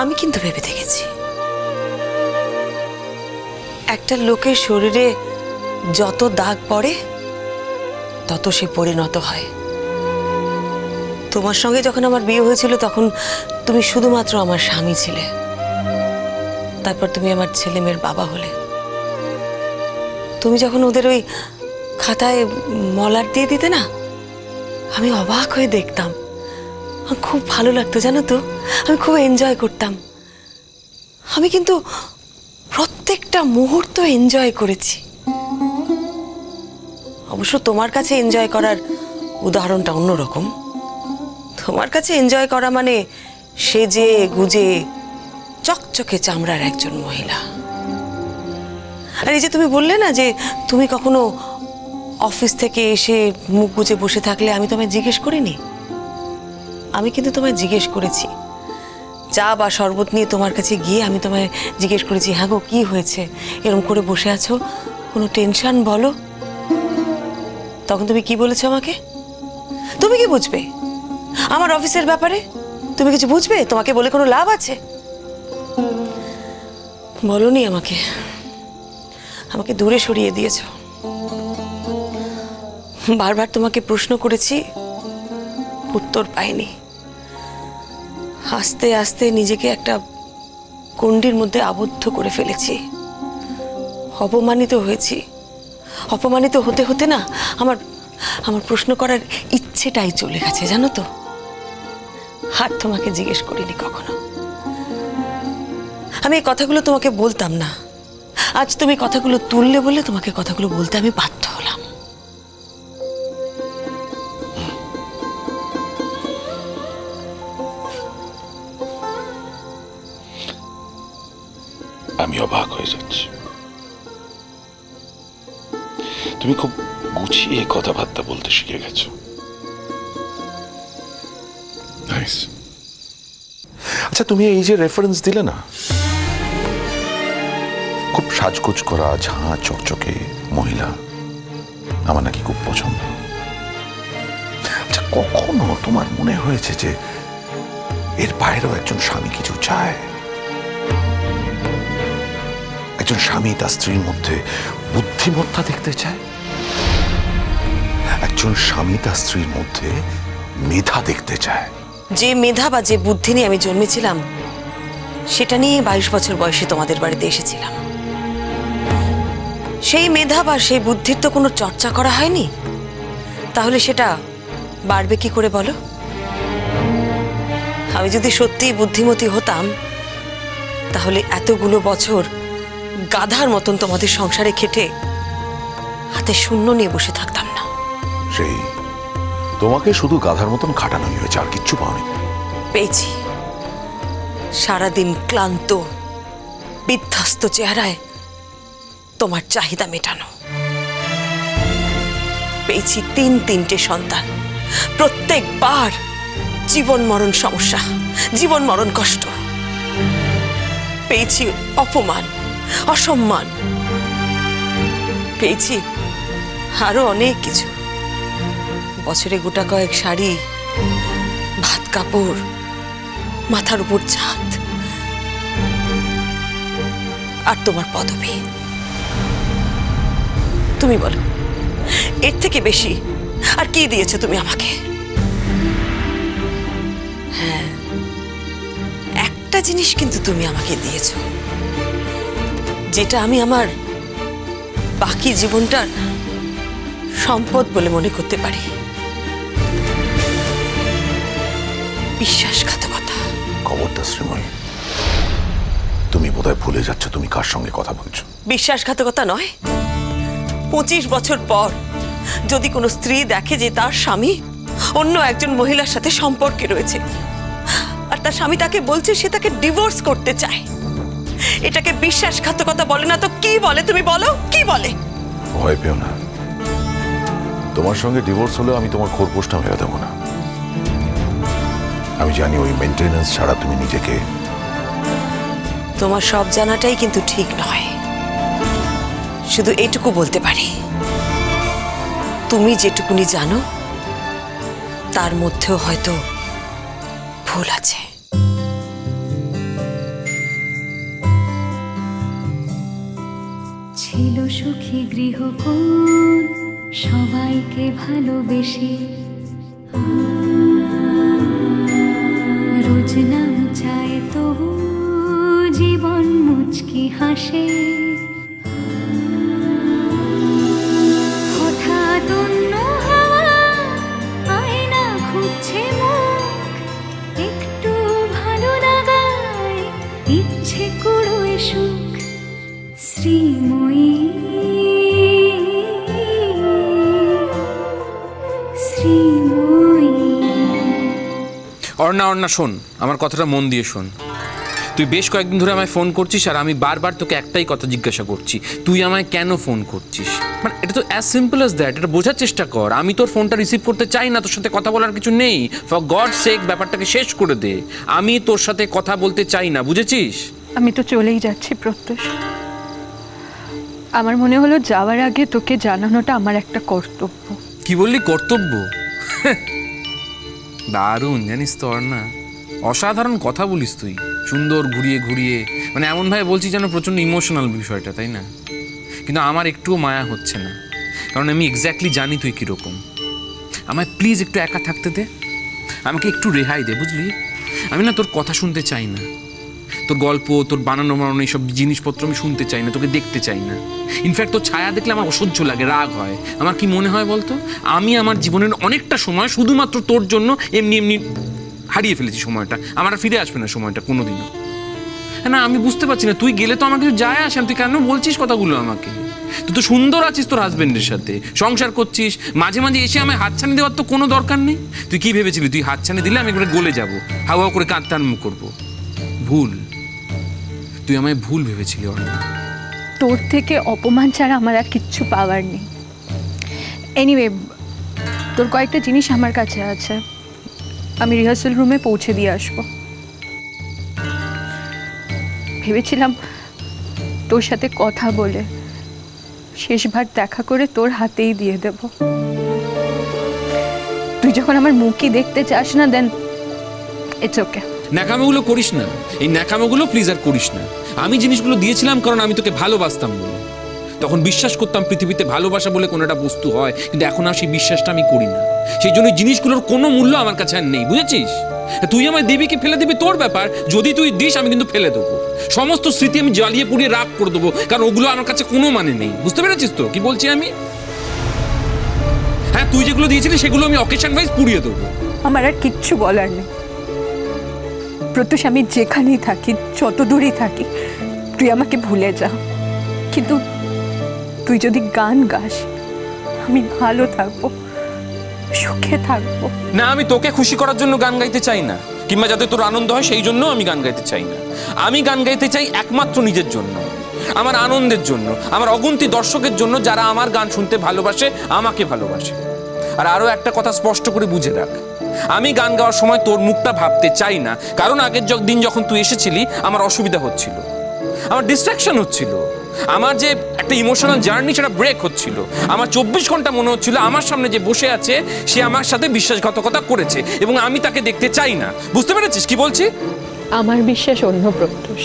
আমি কিন্তু ভেবে দেখেছি, একটা লোকের শরীরে যত দাগ পড়ে তত সে পরিণত হয়। তোমার সঙ্গে যখন আমার বিয়ে হয়েছিল তখন তুমি শুধুমাত্র আমার স্বামী ছিলে, তারপর তুমি আমার ছেলে মেয়ের বাবা হলে। তুমি যখন ওদের ওই খাতায় মলাট দিয়ে দিতে না, আমি অবাক হয়ে দেখতাম। আমার খুব ভালো লাগতো জানো তো, আমি খুব এনজয় করতাম। আমি কিন্তু প্রত্যেকটা মুহূর্ত এনজয় করেছি। অবশ্য তোমার কাছে এনজয় করার উদাহরণটা অন্যরকম। তোমার কাছে এনজয় করা মানে সেজে গুজে চকচকে চামড়ার একজন মহিলা। আর এই যে তুমি বললে না যে তুমি কখনো অফিস থেকে এসে মুখ গুজে বসে থাকলে আমি তোমায় জিজ্ঞেস করিনি। আমি কিন্তু তোমায় জিজ্ঞেস করেছি, চা বা শরবত নিয়ে তোমার কাছে গিয়ে আমি তোমায় জিজ্ঞেস করেছি, হ্যাঁ গো কি হয়েছে, এরকম করে বসে আছো, কোনো টেনশন বলো। তখন তুমি কি বলেছো আমাকে? তুমি কি বুঝবে আমার অফিসের ব্যাপারে? তুমি কিছু বুঝবে? তোমাকে বলে কোনো লাভ আছে? বলনি আমাকে, আমাকে দূরে সরিয়ে দিয়েছ। বারবার তোমাকে প্রশ্ন করেছি, উত্তর পাইনি। আস্তে আস্তে নিজেকে একটা গণ্ডির মধ্যে আবদ্ধ করে ফেলেছি। অপমানিত হয়েছি। অপমানিত হতে হতে না আমার আমার প্রশ্ন করার ইচ্ছেটাই চলে গেছে জানো তো। আর তোমাকে জিজ্ঞেস করিনি কখনো। আমি এই কথাগুলো তোমাকে বলতাম না, আজ তুমি কথাগুলো তুললে বলে তোমাকে কথাগুলো বলতে আমি বাধ্য হলাম। আমি অবাক হয়ে যাচ্ছি। তুমি খুব গুছিয়ে কথাবার্তা বলতে শিখে গেছো। নাইস। আচ্ছা, তুমি এই যে রেফারেন্স দিলে না, খুব সাজগোজ করা ঝাঁ চকচকে মহিলা আমার নাকি খুব পছন্দ। আচ্ছা, কখনো তোমার মনে হয়েছে যে এর বাইরেও একজন স্বামী কিছু চায়? একজন স্বামী তার স্ত্রীর মধ্যে বুদ্ধিমত্তা দেখতে চায়, একজন স্বামী তার স্ত্রীর মধ্যে মেধা দেখতে চায়। যে মেধা বা যে বুদ্ধি নিয়ে আমি জন্মেছিলাম সেটা নিয়ে 22 বছর বয়সে তোমাদের বাড়িতে এসেছিলাম। সেই মেধা বা সেই বুদ্ধির তো কোনো চর্চা করা হয়নি, তাহলে সেটা বাড়বে কি করে বলো? আমি যদি সত্যিই বুদ্ধিমতী হতাম তাহলে এতগুলো বছর গাধার মতন তোমাদের সংসারে খেটে হাতে শূন্য নিয়ে বসে থাকতাম না। সেই তোমাকে শুধু গাধার মতন খাটানোই হয়েছে, আর কিচ্ছু পাওনি। পেয়েছি। সারাদিন ক্লান্ত বিধ্বস্ত চেহারায় তোমার চাহিদা মেটানো। পেয়েছি 3-3টে সন্তান, প্রত্যেকবার জীবন মরণ সমস্যা, জীবন মরণ কষ্ট। পেয়েছি অপমান, অসম্মান, পেয়েছি আরো অনেক কিছু। বছরে গোটা কয়েক শাড়ি, ভাত কাপড়, মাথার উপর ছাদ, আর তোমার পদবী। তুমি বলো, এর থেকে বেশি আর কি দিয়েছো তুমি আমাকে? হ্যাঁ, একটা জিনিস কিন্তু তুমি আমাকে দিয়েছো, যেটা আমি আমার বাকি জীবনটার সম্পদ বলে মনে করতে পারি। বিশ্বাসঘাতকতা। খবরদার শ্রীময়ী, তুমি বোধহয় ভুলে যাচ্ছ তুমি কার সঙ্গে কথা বলছো। বিশ্বাসঘাতকতা নয়। 25 বছর পর যদি কোনো স্ত্রী দেখে যে তার স্বামী অন্য একজন মহিলার সাথে সম্পর্কে রয়েছে আর তার স্বামী তাকে বলছে সে তাকে ডিভোর্স করতে চায়, এটাকে বিশ্বাসঘাতকতা বলে না তো কি বলে? তুমি বলো, কি বলে? ভয় পেও না, তোমার সঙ্গে ডিভোর্স হলেও আমি তোমার খোরপোশটা মেরে দেবো না। আমি জানি ওই মেনটেনেন্স ছাড়া তুমি নিজেকে। তোমার সব জানাটাই কিন্তু ঠিক নয়। শুধু এইটুকু বলতে পারি, তুমি যেটুকুনি জানো তার মধ্যেও হয়তো ভুল আছে। সুখী গৃহকোণ সবাইকে ভালোবেসে রোজ নাম চায় তবু জীবন মুচকি হাসে। হঠাৎ অন্য হাওয়া আয়না খুঁজছে মুখ, একটু ভালো লাগায় ইচ্ছে কুড়োয় সুখ। শ্রীময়ী শ্রীময়ী। অর্ণা শোন, আমার কথাটা মন দিয়ে শোন। তুই বেশ কয়েকদিন ধরে আমায় ফোন করছিস আর আমি বারবার তোকে একটাই কথা জিজ্ঞাসা করছি, তুই আমায় কেন ফোন করছিস? মানে এটা তো অ্যাজ সিম্পল অ্যাজ দ্যাট। এটা বোঝার চেষ্টা কর। আমি তোর ফোনটা রিসিভ করতে চাই না, তোর সাথে কথা বলার কিছু নেই। ফর গড সেক ব্যাপারটাকে শেষ করে দে। আমি তোর সাথে কথা বলতে চাই না, বুঝেছিস? আমি তো চলেই যাচ্ছি প্রত্যুষ। আমার মনে হলো যাওয়ার আগে তোকে জানানোটা আমার একটা কর্তব্য। কি বললি কর্তব্য? দারুণ, জানিস তো অর্ণা, অসাধারণ কথা বলিস তুই। সুন্দর ঘুরিয়ে ঘুরিয়ে, মানে এমনভাবে বলছিস যেন প্রচণ্ড ইমোশনাল বিষয়টা, তাই না? কিন্তু আমার একটুও মায়া হচ্ছে না, কারণ আমি এক্স্যাক্টলি জানি তুই কীরকম। আমায় প্লিজ একটু একা থাকতে দে, আমাকে একটু রেহাই দে, বুঝলি? আমি না তোর কথা শুনতে চাই না, তোর গল্প, তোর বানানো বানানো এইসব জিনিসপত্র আমি শুনতে চাই না, তোকে দেখতে চাই না। ইনফ্যাক্ট তোর ছায়া দেখলে আমার অসহ্য লাগে, রাগ হয়। আমার কি মনে হয় বলতো, আমি আমার জীবনের অনেকটা সময় শুধুমাত্র তোর জন্য এমনি এমনি হারিয়ে ফেলেছি। সময়টা আমার আর ফিরে আসবে না, সময়টা কোনোদিনও। না, আমি বুঝতে পারছি না, তুই গেলে তো আমার কিছু যায় আসে না, তুই কেন বলছিস কথাগুলো আমাকে? তুই তো সুন্দর আছিস তোর হাজবেন্ডের সাথে, সংসার করছিস, মাঝে মাঝে এসে আমায় হাতছানি দেওয়ার তো কোনো দরকার নেই। তুই কি ভেবেছিলি তুই হাতছানি দিলে আমি একবারে গলে যাবো, হাওয়া করে কাঁদতে আরম্ভ করবো? ভুল, তুই আমায় ভুল ভেবেছিলি অর্ণা। তোর থেকে অপমান ছাড়া আমার আর কিচ্ছু পাওয়ার নেই। এনিওয়ে, তোর কয়েকটা জিনিস আমার কাছে আছে, আমি রিহার্সাল রুমে পৌঁছে দিয়ে আসবো। ভেবেছিলাম তোর সাথে কথা বলে শেষবার দেখা করে তোর হাতেই দিয়ে দেব। তুই যখন আমার মুখই দেখতে চাস না, দেন ইটস ওকে। ন্যাকামোগুলো করিস না, এই ন্যাকামোগুলো প্লিজ আর করিস না। আমি জিনিসগুলো দিয়েছিলাম কারণ আমি তোকে ভালোবাসতাম বলে। তখন বিশ্বাস করতাম পৃথিবীতে ভালোবাসা বলে কোনো একটা বস্তু হয়, কিন্তু এখন আর সেই বিশ্বাসটা আমি করি না। সেই জন্য জিনিসগুলোর কোনো মূল্য আমার কাছে আর নেই, বুঝেছিস? তুই আমায় দিবি কি ফেলে দিবি তোর ব্যাপার, যদি তুই দিস আমি কিন্তু ফেলে দেবো। সমস্ত স্মৃতি আমি জ্বালিয়ে পুড়িয়ে রাগ করে দেবো, কারণ ওগুলো আমার কাছে কোনো মানে নেই। বুঝতে পেরেছিস তো কি বলছি আমি? হ্যাঁ, তুই যেগুলো দিয়েছিলি সেগুলো আমি অকেশন ওয়াইজ পুড়িয়ে দেবো। আমার আর কিচ্ছু বলার নেই প্রত্যুষ, আমি যেখানেই থাকি, যত দূরেই থাকি, তুই আমাকে ভুলে যা। কিন্তু তুই যদি গান গাস, আমি ভালো থাকবো, সুখে থাকবো। না, আমি তোকে খুশি করার জন্য গান গাইতে চাই না, কিংবা যাতে তোর আনন্দ হয় সেই জন্য আমি গান গাইতে চাই না। আমি গান গাইতে চাই একমাত্র নিজের জন্য, আমার আনন্দের জন্য, আমার অগুন্তি দর্শকের জন্য যারা আমার গান শুনতে ভালোবাসে, আমাকে ভালোবাসে। আর আরও একটা কথা স্পষ্ট করে বুঝে রাখ, আমি গান গাওয়ার সময় তোর মুখটা ভাবতে চাই না, কারণ আগের দিন যখন তুই এসেছিলি আমার অসুবিধা হচ্ছিল, আমার ডিস্ট্রাকশন হচ্ছিল, আমার যে একটা ইমোশনাল জার্নি সেটা ব্রেক হচ্ছিল। আমার 24 ঘন্টা মনে হচ্ছিল আমার সামনে যে বসে আছে সে আমার সাথে বিশ্বাসঘাতকতা করেছে এবং আমি তাকে দেখতে চাই না। বুঝতে পেরেছিস কি বলছি? আমার বিশ্বাস অন্য প্রত্যুষ,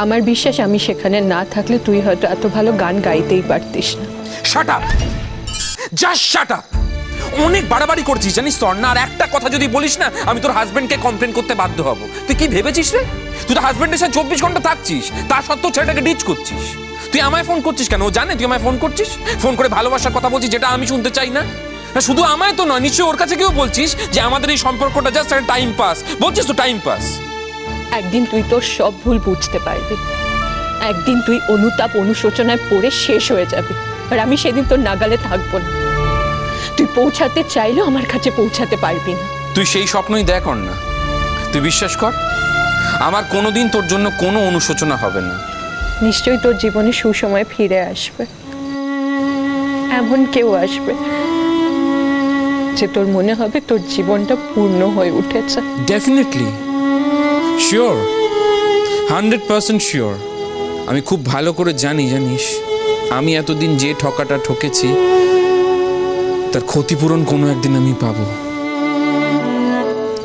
আমার বিশ্বাস আমি সেখানে না থাকলে তুই হয়তো এত ভালো গান গাইতেই পারতিস না। Shut up, just shut up. অনেক বাড়াবাড়ি করছিস জানিস তো অর্ণা, আর একটা কথা যদি বলিস না আমি তোর হাজবেন্ডকে কমপ্লেন করতে বাধ্য হব। তুই কি ভেবেছিস রে, তুই তো হাজবেন্ডের সাথে 24 ঘন্টা থাকছিস, তা সত্ত্বেও ছেলেটাকে ডিচ করছিস। তুই আমায় ফোন করছিস কেন? ও জানে তুই আমায় ফোন করছিস, ফোন করে ভালোবাসার কথা বলছিস যেটা আমি শুনতে চাই না। শুধু আমায় তো নয়, নিশ্চয়ই ওর কাছে কেউ বলছিস যে আমাদের এই সম্পর্কটা জাস্ট একটা টাইম পাস। বলছিস তো টাইম পাস। একদিন তুই তোর সব ভুল বুঝতে পারবি, একদিন তুই অনুতাপ অনুশোচনায় পড়ে শেষ হয়ে যাবি, আর আমি সেদিন তোর নাগালে থাকবো না। তুই পৌঁছাতে চাইলেও আমার কাছে পৌঁছাতে পারবি না। তুই সেই স্বপ্নই দেখ না, তুই বিশ্বাস কর আমার কোনোদিন তোর জন্য কোনো অনুশোচনা হবে না। নিশ্চয়ই তোর জীবনে সুসময় ফিরে আসবে, এমন কেউ আসবে যে তোর মনে হবে তোর জীবনটা পূর্ণ হয়ে উঠেছে। Definitely, sure, 100% sure. আমি খুব ভালো করে জানিস আমি এতদিন যে ঠকাটা ঠকেছি তার ক্ষতিপূরণ কোনো একদিন আমি পাবো।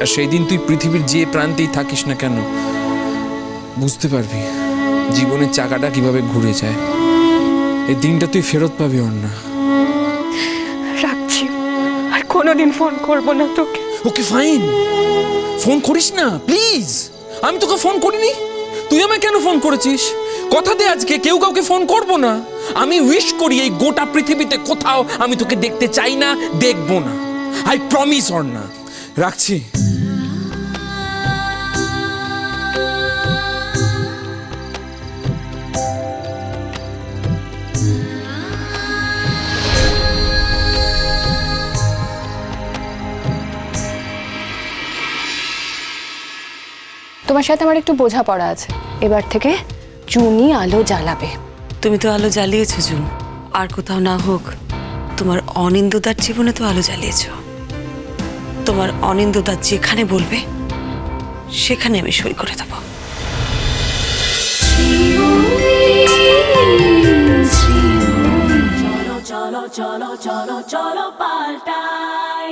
আর সেই দিন তুই পৃথিবীর যে প্রান্তেই থাকিস না কেন বুঝতে পারবি জীবনের চাকাটা কিভাবে ঘুরে যায়। এই দিনটা তুই ফেরত পাবি অর্ণা। রাখছি, আর কোনোদিন ফোন করব না তোকে। ওকে ফাইন, ফোন করিস না প্লিজ। আমি তোকে ফোন করিনি, তুই আমায় কেন ফোন করেছিস? কথা দে আজকে কেউ কাউকে ফোন করব না। আমি উইশ করি এই গোটা পৃথিবীতে কোথাও আমি তোকে দেখতে চাই না, দেখবো না। আই প্রমিস অর্ণা, রাখছি। তোমার সাথে আমার একটু বোঝাপড়া আছে। এবার থেকে চুনি আলো জ্বালাবে। তুমি তো আলো জ্বালিয়েছো জুন, আর কোথাও না হোক তোমার অনিন্দুদার জীবনে তো আলো জ্বালিয়েছো। তোমার অনিন্দুদার যেখানে বলবে সেখানে আমি সই করে দেবো। চলো চলো চলো চলো চলো পাল্টাই